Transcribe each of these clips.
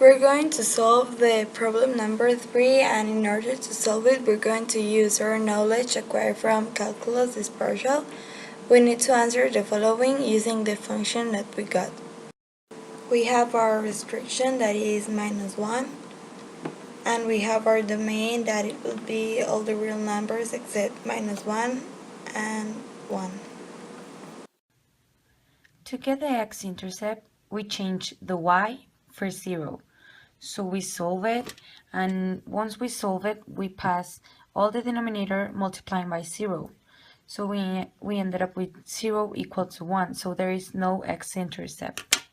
We're going to solve the problem number 3, and in order to solve it, we're going to use our knowledge acquired from calculus dispersal. We need to answer the following using the function that we got. We have our restriction that is -1, and we have our domain that it will be all the real numbers except -1 and 1. To get the x-intercept, we change the y for 0. So we solve it, and once we solve it, we pass all the denominator multiplying by 0. So we ended up with 0 equal to 1, so there is no x-intercept.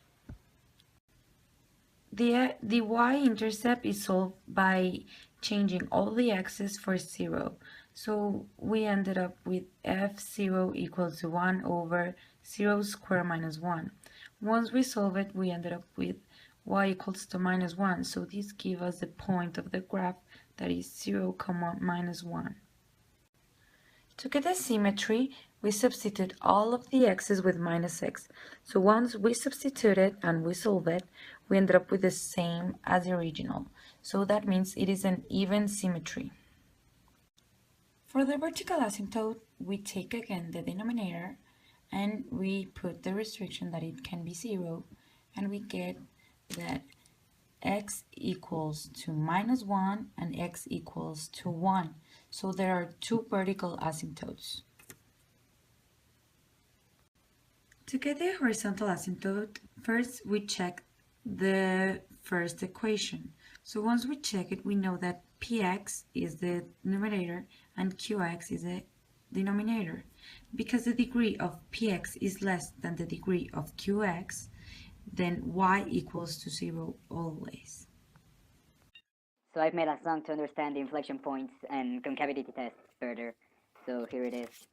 The y-intercept is solved by changing all the x's for 0. So we ended up with f0 equals to 1 over 0 squared minus 1. Once we solve it, we ended up with y equals to -1. So this gives us the point of the graph that is 0, minus 1. To get the symmetry, we substitute all of the x's with -x. So once we substitute it and we solve it, we ended up with the same as the original. So that means it is an even symmetry. For the vertical asymptote, we take again the denominator and we put the restriction that it can be 0, and we get that x equals to -1 and x equals to 1. So there are two vertical asymptotes. To get the horizontal asymptote, first we check the first equation. So once we check it, we know that px is the numerator and qx is the denominator. Because the degree of px is less than the degree of qx, then y equals to 0 always. So I've made a song to understand the inflection points and concavity tests further. So here it is.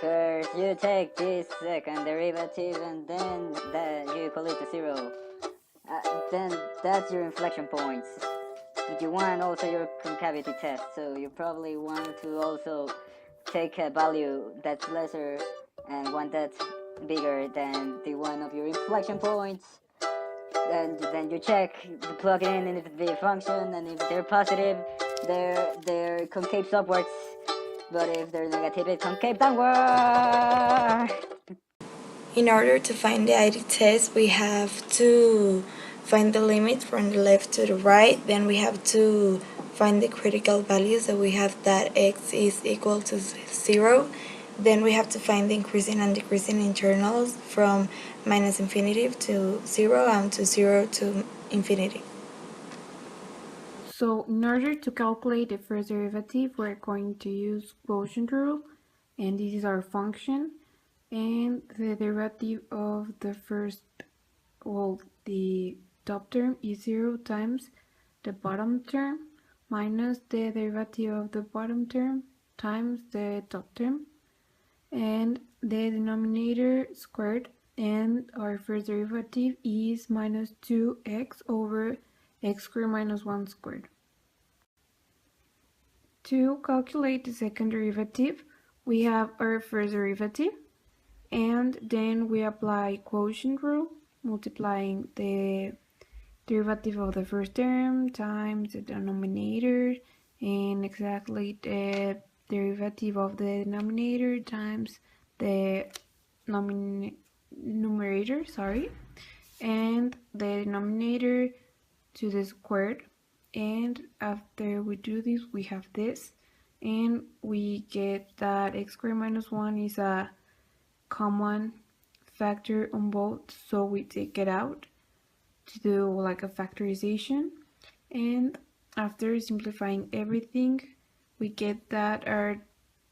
First you take this second derivative and then you equal it to 0. Then that's your inflection points. You want also your concavity test, so you probably want to also take a value that's lesser and one that's bigger than the one of your inflection points. And then you check, you plug it in, and if they function, and if they're positive, they're concave upwards, but if they're negative, it's concave downward. In order to find the ID test, we have to find the limit from the left to the right. Then we have to find the critical value, so we have that x is equal to 0. Then we have to find the increasing and decreasing internals from -infinity to 0 and to 0 to infinity. So in order to calculate the first derivative, we're going to use quotient rule, and this is our function. And the derivative of the the top term is 0 times the bottom term minus the derivative of the bottom term times the top term, and the denominator squared, and our first derivative is -2x over x squared minus 1 squared. To calculate the second derivative, we have our first derivative, and then we apply quotient rule, multiplying the derivative of the first term times the denominator, and exactly the derivative of the denominator times the numerator, and the denominator to the squared. And after we do this, we have this, and we get that x squared minus 1 is a common factor on both, so we take it out to do like a factorization. And after simplifying everything, we get that our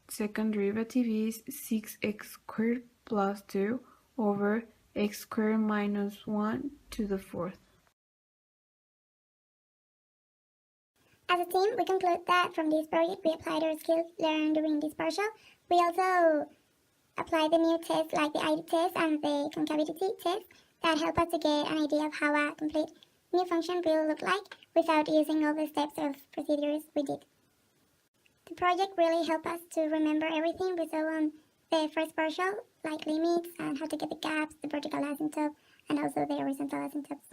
second derivative is 6x squared plus 2 over x squared minus 1 to the fourth. As a team, we conclude that from this project we applied our skills learned during this partial. We also applied the new tests like the ID test and the concavity test that help us to get an idea of how a complete new function will look like without using all the steps of procedures we did. The project really helped us to remember everything we saw on the first partial, like limits and how to get the gaps, the vertical asymptote, and also the horizontal asymptotes.